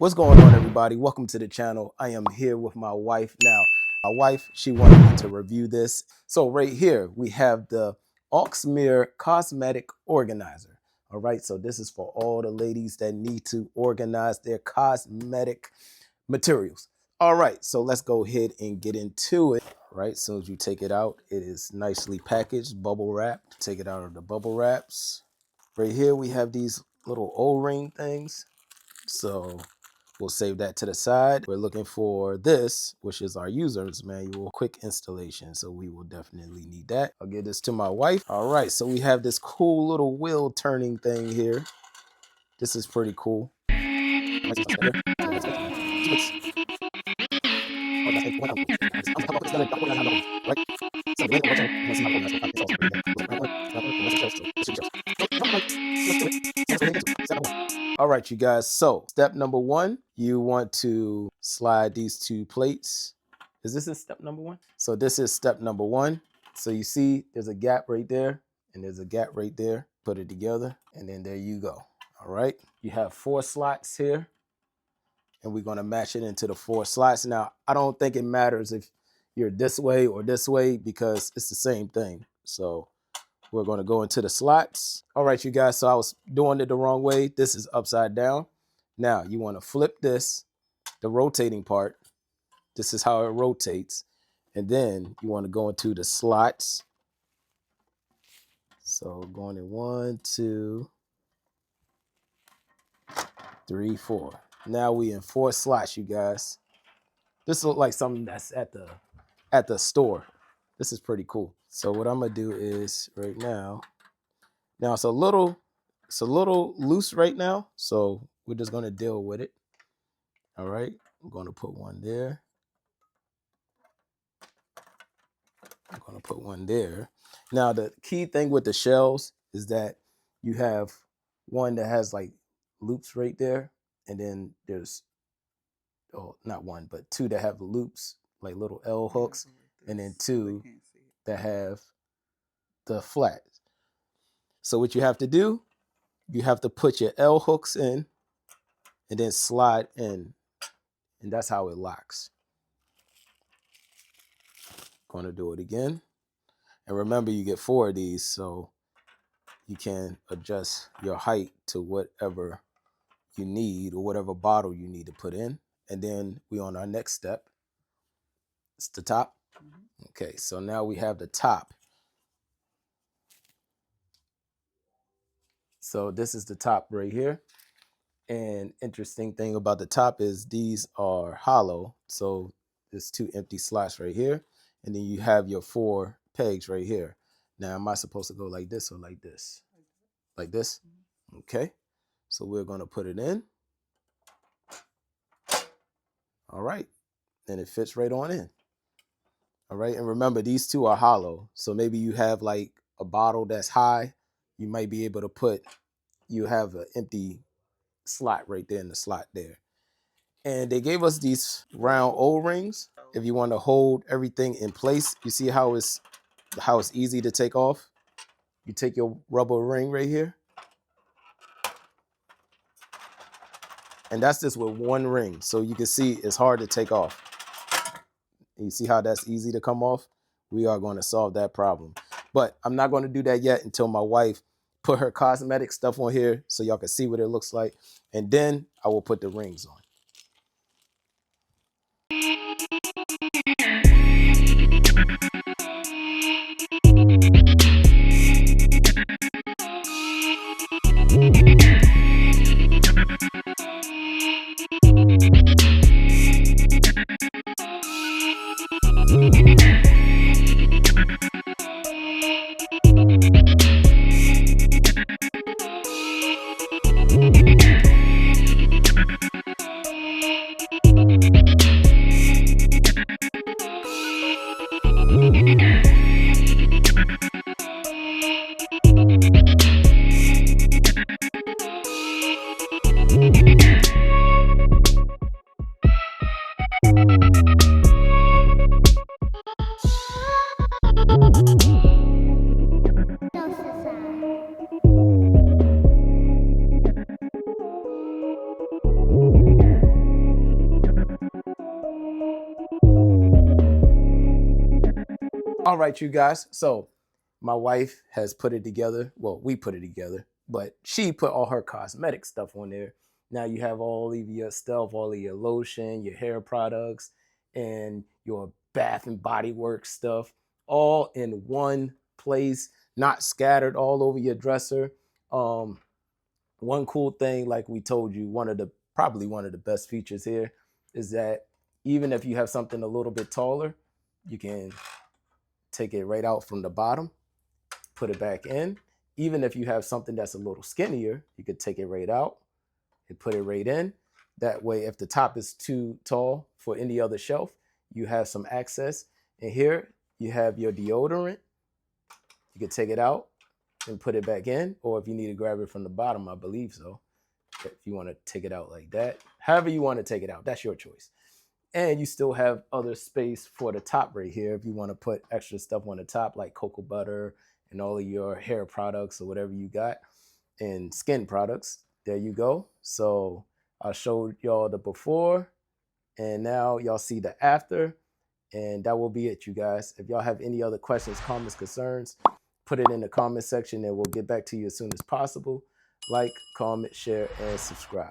What's going on, everybody? Welcome to the channel. I am here with my wife. Now, my wife, she wanted me to review this. So right here, we have the Auxmir Cosmetic Organizer. All right, so this is for all the ladies that need to organize their cosmetic materials. All right, so let's go ahead and get into it. All right, so as you take it out, it is nicely packaged, bubble wrapped. Take it out of the bubble wraps. Right here, we have these little O-ring things. So we'll save that to the side. We're looking for this, which is our user's manual, quick installation. So we will definitely need that. I'll give this to my wife. All right, so we have this cool little wheel turning thing here. This is pretty cool. All right, you guys, so step number one, you want to slide these two plates. Is this step number one? So this is step number one. So you see there's a gap right there and there's a gap right there. Put it together and then there you go. All right, you have 4 slots here and we're gonna match it into the 4 slots. Now, I don't think it matters if you're this way or this way because it's the same thing. So we're going to go into the slots. All right, you guys, so I was doing it the wrong way. This is upside down. Now you want to flip this, the rotating part. This is how it rotates. And then you want to go into the slots. So going in 1, 2, 3, 4. Now we in 4 slots, you guys. This looks like something that's at the store. This is pretty cool. So what I'm gonna do is right now it's a little loose right now. So we're just gonna deal with it. All right, I'm gonna put one there. I'm gonna put one there. Now the key thing with the shells is that you have one that has like loops right there, and then there's not one, but 2 that have loops, like little L hooks, and then 2 that have the flat. So what you have to do, you have to put your L hooks in and then slide in, and that's how it locks. Going to do it again. And remember, you get 4 of these, so you can adjust your height to whatever you need or whatever bottle you need to put in. And then we on our next step. It's the top. Okay, so now we have the top. So this is the top right here. And interesting thing about the top is these are hollow. So there's 2 empty slots right here. And then you have your 4 pegs right here. Now, am I supposed to go like this or like this? Like this? Okay. So we're going to put it in. All right. And it fits right on in. All right. And remember, these 2 are hollow. So maybe you have like a bottle that's high. You might be able to put, you have an empty slot right there in the slot there. And they gave us these round O-rings. If you want to hold everything in place, you see how it's easy to take off. You take your rubber ring right here. And that's just with 1 ring. So you can see it's hard to take off. You see how that's easy to come off? We are going to solve that problem. But I'm not going to do that yet until my wife put her cosmetic stuff on here so y'all can see what it looks like. And then I will put the rings on. All right, you guys. So my wife has put it together. Well, we put it together, but she put all her cosmetic stuff on there. Now you have all of your stuff, all of your lotion, your hair products, and your bath and body work stuff, all in one place, not scattered all over your dresser. One cool thing, like we told you, probably one of the best features here is that even if you have something a little bit taller, you can take it right out from the bottom, put it back in. Even if you have something that's a little skinnier, you could take it right out and put it right in. That way, if the top is too tall for any other shelf, you have some access. And here you have your deodorant. You could take it out and put it back in, or if you need to grab it from the bottom, I believe so. If you want to take it out like that, however you want to take it out, that's your choice. And you still have other space for the top right here if you want to put extra stuff on the top, like cocoa butter and all of your hair products or whatever you got, and skin products. There you go. So I showed y'all the before, and now y'all see the after. And that will be it, you guys. If y'all have any other questions, comments, concerns, put it in the comment section and we'll get back to you as soon as possible. Like, comment, share, and subscribe.